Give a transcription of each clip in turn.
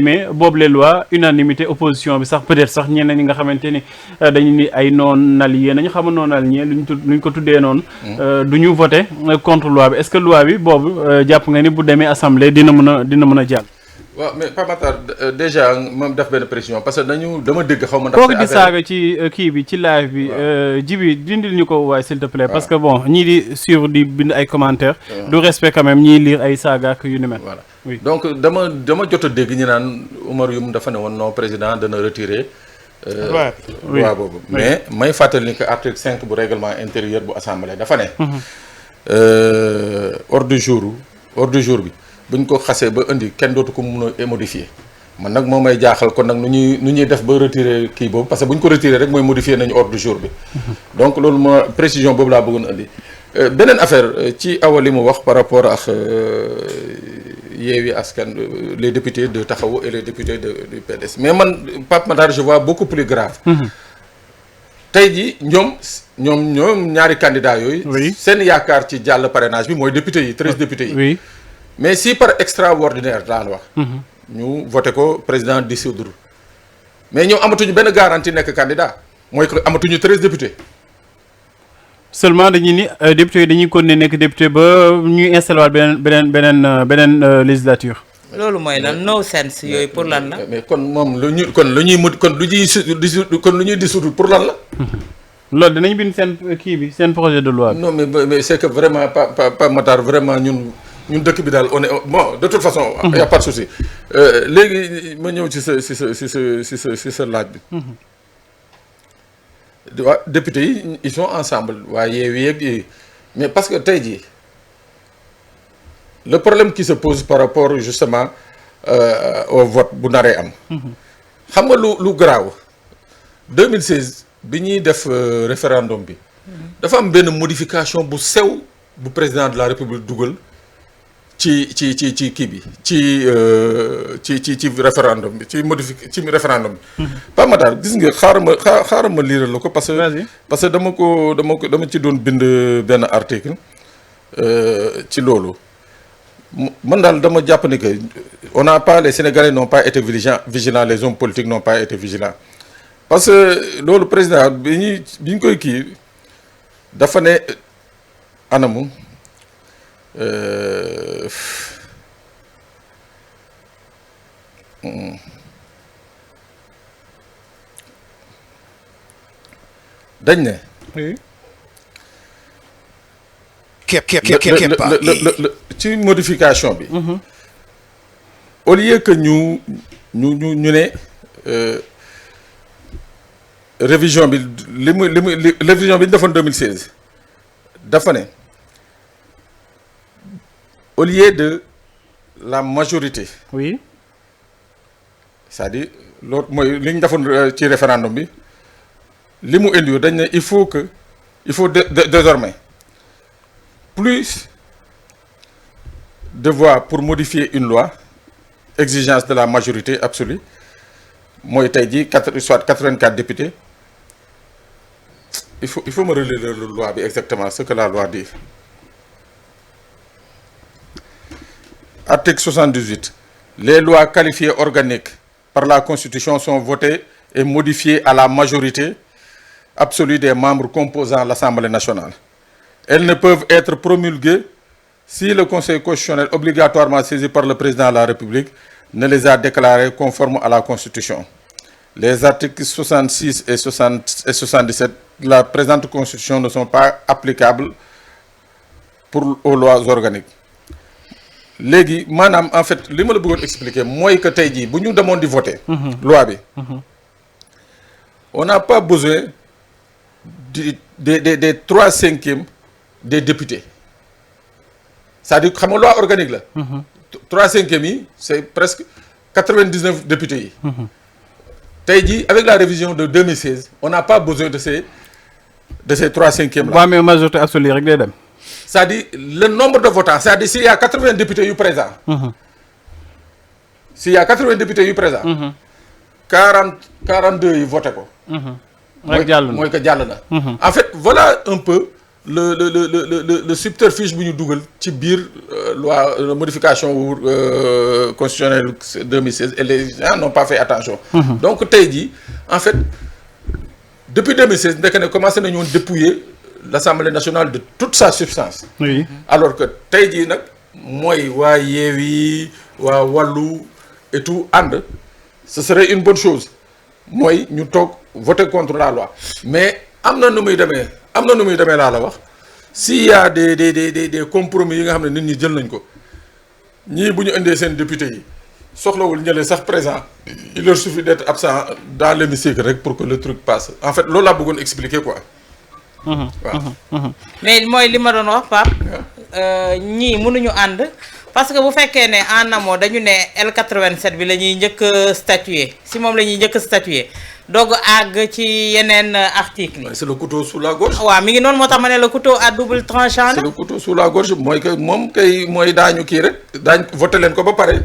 mais boobu les lois unanimité opposition bi sax peut-être sax ñeneen ñi nga xamante ni dañu ni ay non alliés nañu xam non alliés luñ ko tuddee noonu. du ñu voté contre loi bi est-ce que loi bi boobu jàpp nga ni bu demee assemblée dina mën a jàll. waaw mais Pape Matar déjà moom def benn précision parce que dama dégg xaw ma. kooku di saaga ci kii bi ci live bi jibi dindil ñu ko waaye s'il te plaît. parce que bon ñii di suivre di bind ay commentaires. du respect quand même ñiy lire ay saaga ak yu ni mel. voilà oui donc dama jot a dégg ñu naan Oumar Youm dafa ne woon non président dana retirer. loi boobu mais may fàttali ni que article 5 bu règlement intérieur bu assemblée dafa ne. ordre du jour bi. buñ ko xasee ba indi kenn dootu ko mun a modifier man nag moo may jaaxal kon nag nu ñuy def ba retirer kii boobu parce que buñ ko retirer rek mooy modifier nañu ordre du jour bi. donc loolu ma précision boobu laa bëggoon indi. beneen affaire ci awa li mu wax par rapport ak Yewwi Askan les députés de Taxawu et les députés du PDS mais man Pape Matar je vois beaucoup plus grave. tey jii ñoom ñaari candidats yooyu. seen yaakaar ci jàll parrainage bi mooy députés yi 13 députés yi. oui. mais si par extraordinaire daan wax. ñu voté ko président dissoudre mais ñoom amatuñu benn garantie nekk candidat mooy que amatuñu 13 députés. seulement dañuy ni député yi dañuy continuer nekk député ba ñuy installé waat beneen législature. loolu mooy lan no sense yooyu pour lan la. mais kon moom lu ñuy dissoudre pour lan la. loolu dinañ bind seen kii bi seen projet de loi bi. non mais c'est que vraiment pas Matar vraiment ñun dëkk bi daal on est bon de toute façon. y a pas de souci léegi ma ñëw ci sa laaj bi. waa député yi ils sont ensemble waa Yewwi yeeg mais parce que tey jii le problème qui se pose par rapport justement au vote bu naree am. xam nga lu garaaw 2016 bi ñuy def référendum bi. dafa am benn modification bu sew bu président de la république dugal. ci kii bi ci référendum bi ci référendum bi. Pape Matar gis nga xaaral ma liiral la ko parce que dama ci doon bind benn article ci loolu man daal dama jàpp ni que on n'a pas les Sénégalais n'ont pas été vigilants les hommes politiques n'ont pas été vigilants parce que loolu président bi ñu koy kii dafa ne anamu. dañ ne. ci modification bi. au lieu que ñu ne révision bi révision bi ñu defoon 2016 dafa ne. au lieu de la majorité. oui. c'est-à-dire loolu mooy li ñu defoon ci référendum bi li mu indi dañ ne il faut désormais plus de voix pour modifier une loi exigence de la majorité absolue mooy tey jii soit 84 députés il faut me relire la loi bi exactement ce que la loi dit. Article 78. Les lois qualifiées organiques par la Constitution sont votées et modifiées à la majorité absolue des membres composant l'Assemblée nationale. Elles ne peuvent être promulguées si le Conseil constitutionnel obligatoirement saisi par le président de la République ne les a déclarées conformes à la Constitution. Les articles 66 et 77 de la présente Constitution ne sont pas applicables aux lois organiques. léegi maanaam en fait li ma la bëggoon expliquer mooy que tey jii bu ñu demoon di voter. loi bi. on n'a pas besoin des 3/5 des députés c'est-à-dire xam nga loi organique la. 3/5 yi c'est presque 99 députés yi. tey jii avec la révision de 2016 on n'a pas besoin de ces 3/5 là. boo amee majorité absolue rek day dem. c'est-à-dire le nombre de votants c'est-à-dire s'il y a 80 députés yu présents. s'il y a 80 députés yu présents. 42 yi voté ko. mooy que jàll na. en fait voilà un peu le subterfuge bu ñu dugal ci biir loi modification constitutionnelle 2016 et les gens n'ont pas fait attention. Donc tey jii en fait depuis 2016 ndeke ne commencé nañu woon dépouiller l'Assemblée nationale de toute sa substance. oui alors que tey jii nag mooy waa Yewwi waa Wallu et tout ànd ce serait une bonne chose mooy ñu toog voter contre la loi mais am na nu muy demee laa la wax s'il y a des compromis yi nga xam ne nit ñi jël nañ ko ñii bu ñu indee seen député yi soxlawul ñële sax présent il leur suffit d'être absent dans l'hémicycle rek pour que le truc passe en fait loolu laa bëggoon expliquer quoi. waaw. mais mooy li ma doon wax Pape ñii mënuñu ànd parce que bu fekkee ne en amont dañu ne L87 bi la ñuy njëkk a statuer si moom la ñuy njëkk a statuer doog àgg ci yeneen article yi. c'est le couteau sous la gorge. waaw mi ngi noonu moo tax ma ne le couteau à double tranchant c'est le couteau sous la gorge mooy que moom kay mooy daañu kii rek daañ voté leen ko ba pare.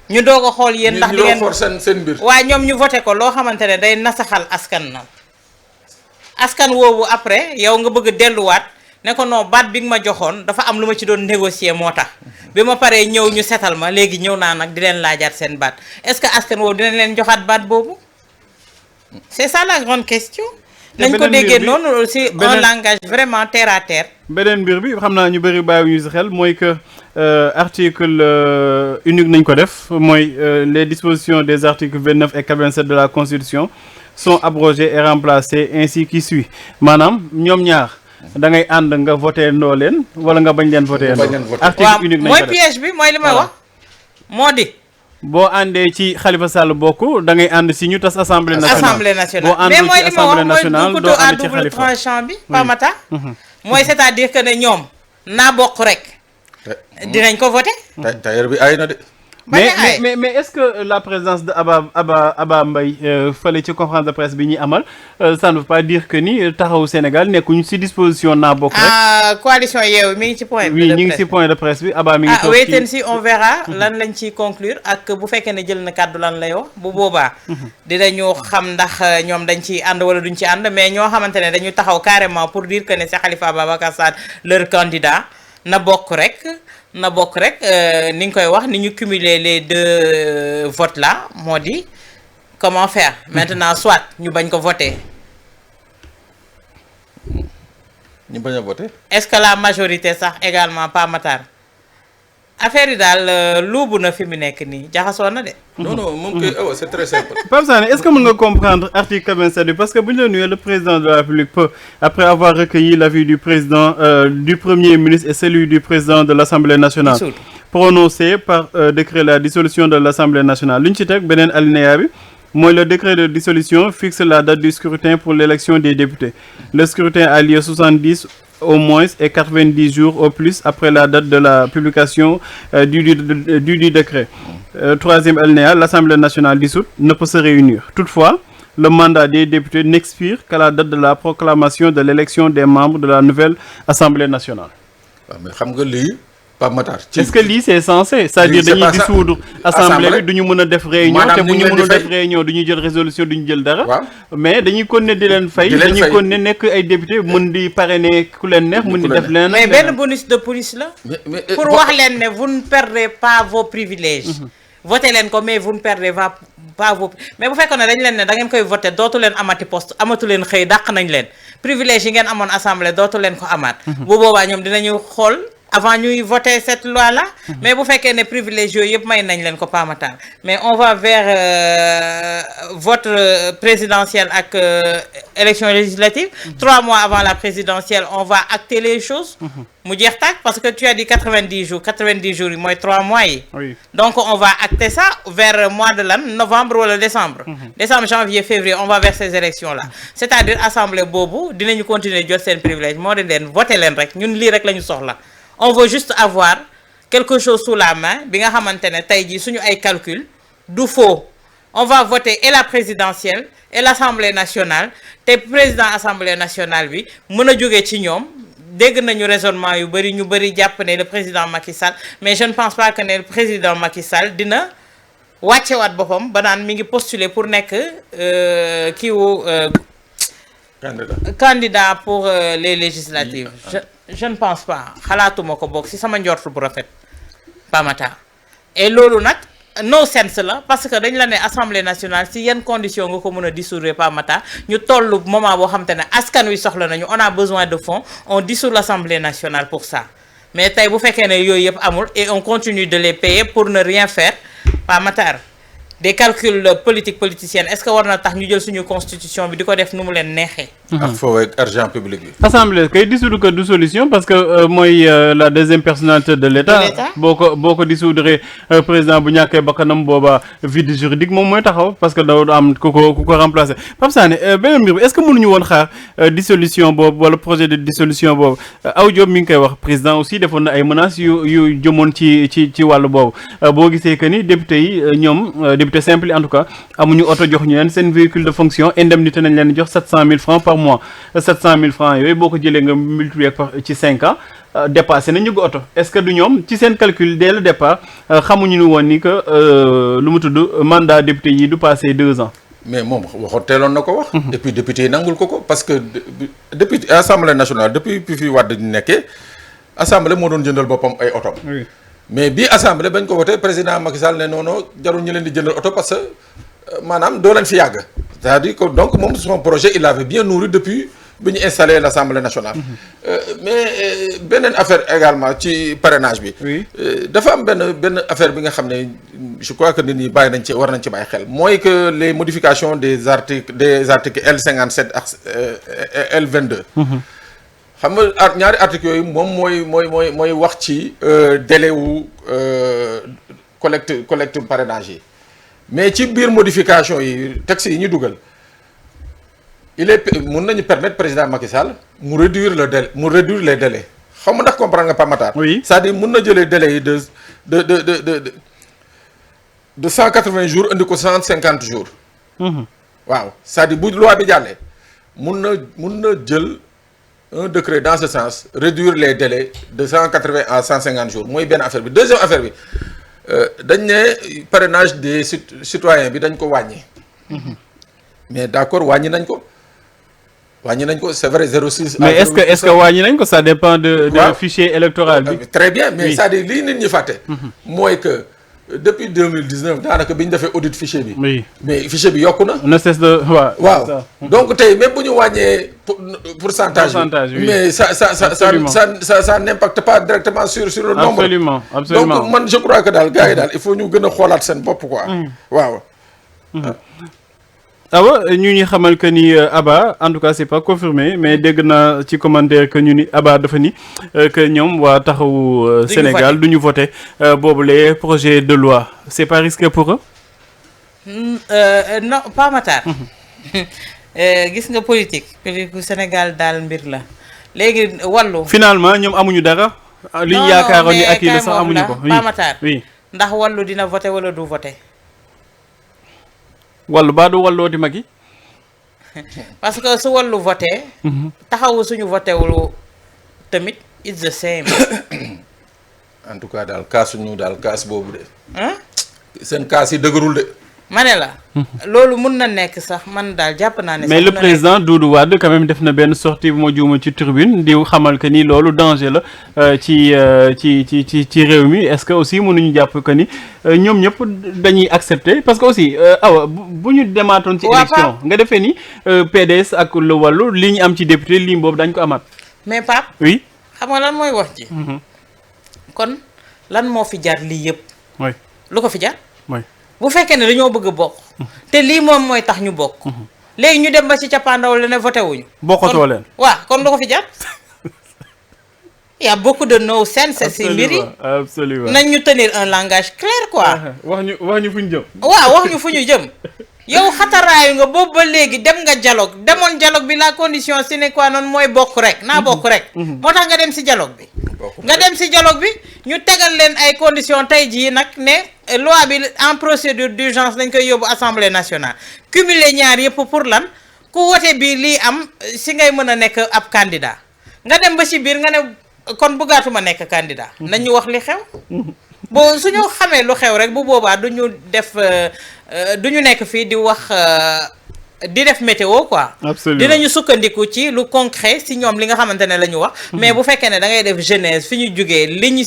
ñu doog a xool yéen ndax di ngeen for seen mbir. waaye ñoom ñu voté ko loo xamante ne day nasaxal askan na askan woowu après yow nga bëgg a delluwaat ne ko non baat bi nga ma joxoon dafa am lu ma ci doon négocier moo tax bi ma paree ñëw ñu setal ma léegi ñëw naa nag di leen laajaat seen baat est-ce que askan woowu dinañ leen joxaat baat boobu c'est ça la grande question. nañ ko déggee noonu aussi un langage vraiment terre à terre. beneen mbir bi xam naa ñu bëri bàyyi ñu si xel mooy que article unique nañ ko def mooy les dispositions des articles 29 et 87 de la constitution sont abrogées et remplacées ainsi qui suit maanaam ñoom ñaar da ngay ànd nga voté ndoo leen wala nga bañ leen voté ndoo article unique nañ ko def mooy piège bi mooy li may wax moo di boo àndee ci Khalifa Sall bokk da ngay ànd si ñu tas assemblée nationale boo àndul ci assemblée nationale doo ànd ci Khalifa tranchant bi Pamata mooy c'est-à-dire que ne ñoom naa bokk rek dinañ ko voté tailleur bi ay na de mais est-ce que la présence de Abba Mbaye fële ci conférence de presse bi ñuy amal ça ne veut pas dire que ni taxawu Sénégal nekkuñu ci disposition naa bokk rek. coalition Yewwi mi ngi ci point. oui ñu ngi ci point de presse bi Abba mi ngi. wait and see on verra lan lañ ciy conclure ak bu fekkee ne jël na kàddu lan lay wax bu boobaa. dinañu xam ndax ñoom dañ ciy ànd wala duñ ci ànd mais ñoo xamante ne dañu taxaw carrément pour dire que ne c'est Khalifa Ababacar Sall leur candidat na bokk rek. ni nga koy wax ni ñu cumuler les deux votes là moo di comment faire maintenant soit ñu bañ ko voter. ñu bañ a voter. est-ce que la majorité sax également pas Matar affaire yi daal luubu na fi mu nekk nii jaxasoo na de. non moom kay c'est très simple. Pape Sané est-ce que mën nga comprendre article 87 bi parce que bu ñu la nuyee le président de la République peut après avoir recueilli l'avis du président du premier ministre et celui du président de l'Assemblée nationale prononcer par décret la dissolution de l'Assemblée nationale lu ñu ci teg beneen alinéa bi mooy le décret de dissolution fixe la date du scrutin pour l'élection des députés le scrutin a lieu 70 au moins et 90 jours au plus après la date de la publication du décret. Troisième alinéa, l'Assemblée nationale dissoute ne peut se réunir. Toutefois, le mandat des députés n'expire qu'à la date de la proclamation de l'élection des membres de la nouvelle Assemblée nationale. waaw mais xam nga lii Pape Matar. est-ce que lii c'est censé c'est-à-dire dañuy dissoudre assemblée bi du ñu mën a def réunion te bu ñu mënul def réunion du ñu jël résolution du ñu jël dara mais dañuy continuer di leen fay dañuy continuer nekk ay député mën di parrainer ku leen neex mën di def leen mais benn bonus de police la pour wax leen ne vous ne perdez pas vos privilèges voté leen ko mais vous ne perdez pas vos mais bu fekkoon ne dañ leen ne da ngeen koy voté dootu leen amati poste amatu leen xëy dàq nañ leen privilège yi ngeen amoon assemblée dootu leen ko amaat bu boobaa ñoom dinañu xool avant ñuy voter cette loi là mais bu fekkee ne privilège yooyu yëpp may nañ leen ko Pamatar mais on va vers vote présidentiel ak élection législative 3 mois avant la présidentielle on va acter les choses mu jeex tàkk parce que tu as dit 90 jours yi mooy 3 mois yi donc on va acter ça vers mois de lan novembre wala décembre décembre janvier février on va vers ces élections là c'est-à-dire assemblée boobu dinañu continuer jot seen privilège moo di leen voter leen rek ñun lii rek la ñu soxla on veut juste avoir quelque chose sous la main bi nga xamante ne tey jii suñu ay calcul du faux on va voter et la présidentielle et l'Assemblée nationale te président Assemblée nationale bi mën a jógee ci ñoom dégg nañu raisonnement yu bëri ñu bëri jàpp ne le président Macky Sall mais je ne pense pas que ne le président Macky Sall dina wàccewaat boppam ba naan mi ngi postuler pour nekk candidat pour les législatives je ne pense pas xalaatuma ko bokk ci sama njort bu rafet Pape Matar et loolu nag no sense la parce que dañ la ne assemblée nationale si yenn condition nga ko mën a dissoudre Pape Matar ñu toll moment boo xam te ne askan wi soxla nañu on a besoin de fonds on dissout l'assemblée nationale pour ça mais tey bu fekkee ne yooyu yëpp amul et on continue de les payer pour ne rien faire Pape Matar des calculs politiciens est-ce que war na tax ñu jël suñu constitution bi di ko def nu mu leen neexee. ak foofu ak argent public bi. assemblée kay dissoudre ko du solution parce que mooy la deuxième personnalité de l'État. boo ko dissoudre président bu ñàkkee bakkanam booba vide juridique moom mooy taxaw parce que daw am ku ko remplacer Pape Sané beneen mbir bi est-ce que mënuñu woon xaar dissolution boobu wala projet de dissolution boobu Aw Diop mi ngi koy wax président aussi defoon na ay menaces yu jëmoon ci wàllu boobu boo gisee que ni député yi ñoom député simple en tout cas amuñu oto jox ñu leen seen véhicule de fonction indemnité nañ leen jox 700 000 francs par mois 700 000 francs yooyu boo ko jëlee nga multiplier par ci 5 ans dépassé na njëgu oto est-ce que du ñoom ci seen calcul dès le départ xamuñu ni woon ni que lu mu tudd mandat député yi du passé 2 ans. mais moom waxoon teeloon na ko wax. et puis député yi nangul ko parce que député assemblée nationale depuis fi Wade di nekkee assemblée moo doon jëndal boppam ay oto. mais bii assemblée bañ ko wote président Macky Sall ne non jarul ñu leen di jëndal oto parce que maanaam doo leen fi yàgg. c'est-à-dire que donc moom son projet il avait bien nourri depuis bi ñu installé l'Assemblée nationale. mais beneen affaire également ci parrainage bi. dafa am benn affaire bi nga xam ne je crois que nit ñi war nañ ci bàyyi xel mooy que les modifications des articles L57 ak L22. xam nga ñaari articles yooyu moom mooy wax ci délai wu collecte parrainage yi mais ci biir modification yi texte yi ñu dugal mun nañu permettre président Macky Sall mu réduire les délais xam nga ndax comprendre nga Pape Matar. oui c'est-à-dire mun na jëlee délai yi de 180 jours indi ko 150 jours. waaw c'est-à-dire bu loi bi jàllee mun na jël. un décret dans ce sens réduire les délais de 180 à 150 jours mooy benn affaire bi deuxième affaire bi dañ ne parrainage des citoyens bi dañ ko wàññi. mais d'accord wàññi nañ ko c'est vrai 0,6. mais est-ce que wàññi nañ ko ça dépend de fichier électoral bi. très bien mais c'est-à-dire lii nit ñi fàtte. mooy que depuis 2019 daanaka bi ñu defee audit fichier bi. oui mais fichier bi yokku na. ne cesse de waaw donc tey même bu ñu wàññee pourcentage bi mais ça n'impacte pas directement sur le nombre. absolument donc man je crois que daal gars yi daal il faut ñu gën a xoolaat seen bopp quoi. waaw. awa ñu ñi xamal que ni Abba en tout cas c'est pas confirmé mais dégg naa ci commentaire que ñu ni Abba dafa ni que ñoom waa taxawu Sénégal du ñu voté boobu les projets de loi c'est pas risqué pour eux. non Pape Matar. gis nga politique bu Sénégal daal mbir la léegi wàllu. finalement ñoom amuñu dara. li ñu yaakaaroon ni ak yi la sax amuñu ko. Pape Matar oui ndax wàllu dina voté wala du voté. wàllu baa du wàlloo di mag yi. parce que su wàllu voté. taxawu suñu voté wul tamit it's the same. en tout cas daal kaas boobu de. seen kaas yi dëgërul de. ma ne la. loolu mun na nekk sax man daal jàpp naa ne. mais le président Doudou Wade quand même def na benn sortie bu ma juuma ci tribune di xamal que ni loolu danger la ci réew mi est-ce que aussi mënuñu jàpp que ni ñoom ñëpp dañuy accepter parce que aussi awa bu ñu demaatoon ci élection nga defee ni PDS ak le wàllu li ñu am ci député ligne boobu dañ ko amaat. mais Pape. oui xam nga lan mooy wax ji. kon lan moo fi jar lii yëpp. oui lu ko fi jar. oui. bu fekkee ne dañoo bëgg a bokk. te lii moom mooy tax ñu bokk. léegi ñu dem ba ci cappaandaw la ne voté wuñu. bokkatoo leen. waaw kon lu ko fi jar. y a beaucoup de no sense. si mbir yi absolument nañ ñu tenir un langage clair quoi. wax ñu fu ñu jëm. waaw wax ñu fu ñu jëm. yow xataraayu nga boobu ba léegi dem nga dialogue demoon dialogue bi la condition sine qua non mooy bokk rek naa bokk rek. moo tax nga dem si dialogue bi. nga dem si dialogue bi ñu tegal leen ay conditions tey jii nag ne loi bi en procédure d'urgence dañ koy yóbbu assemblée nationale cumuler ñaar yëpp pour lan ku wote bi lii am si ngay mën a nekk ab candidat nga dem ba si biir nga ne kon bëggaatuma nekk candidat nañ ñu wax li xew. bon suñu xamee lu xew rek bu boobaa du ñu def du ñu nekk fii di wax di def météo quoi. absolument dinañu sukkandiku ci lu concret si ñoom li nga xamante ne la ñu wax. mais bu fekkee ne da ngay def genèse fi ñu jugee li ñu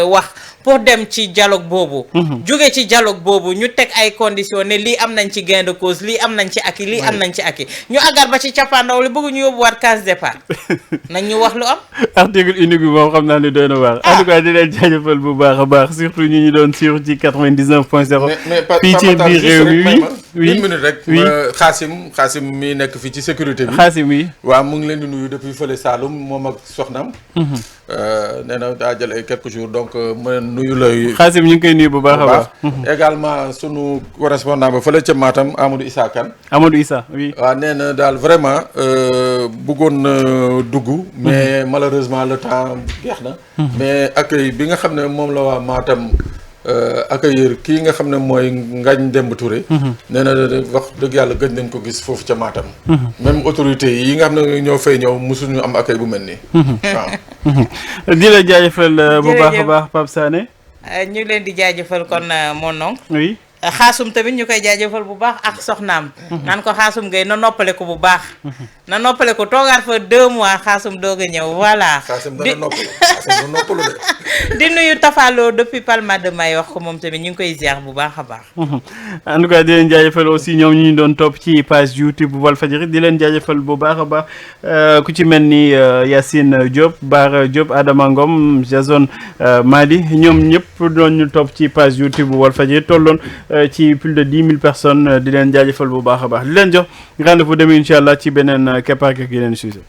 wax pour dem ci dialogue boobu. jóge ci dialogue boobu ñu teg ay conditions ne lii am nañ ci gain de cause lii am nañ ci acquis lii am nañ ci acquis ñu àggar ba ci cappaandaw li bëgg ñu yóbbuwaat case départ nañ ñu wax lu am. article unique bi moom xam naa ne doy na waar. en tout cas di leen jaajëfal bu baax a baax surtout ñu doon suivre ci 99.0. fii ci biir réew mi oui une minute rek. oui Xaasim mi nekk fii ci sécurité bi. Xaasim yi. waaw mu ngi leen di nuyu depuis fële Saloum moom ak soxnaam. nee na daa jël ay quelques jours donc ma nuyu lay. Xaasim ñu ngi koy nuyu bu baax a baax. également sunu correspondant ba fële ca Matam Amadou Issa Kane. Amadou Issa oui. waaw nee na daal vraiment bëggoon na dugg. mais malheureusement le temps jeex na. mais accueil bi nga xam ne moom la waa Matam. accueillir kii nga xam ne mooy Ngagne Demba Touré. nee na wax dëgg yàlla gëj nañ ko gis foofu ca Matam. même autorité yi nga xam ne ñoo fay ñëw mosuñu am accueil bu mel nii. waaw. di la jaajëfal bu baax a baax Pape Sané. ñu leen di jaajëfal kon mon oncle. oui. xaasum tamit ñu koy jaajëfal bu baax ak soxnaam. naan ko xaasum ngay na noppale ko bu baax. na noppale ko toogaat fa 2 mois xaasum doog a ñëw voilà. xaasum dana noppalu xaasum noppalu de. di nuyu Tafalo depuis Palma de Mallorca moom tamit ñu ngi koy ziar bu baax a baax. en tout cas di leen jaajëfal aussi ñoom ñu doon topp ci page YouTube bu Walfadjri di leen jaajëfal bu baax a baax ku ci mel ni Yacine Diop Bara Diop Adama Ngom Jason Madi ñoom ñëpp doon ñu topp ci page YouTube bu Walfadjri tolloon ci plus de 10 000 personnes di leen jaajëfal bu baax a baax di leen jox rendez-vous demain incha allah ci beneen keppaar ak yeneen sujet.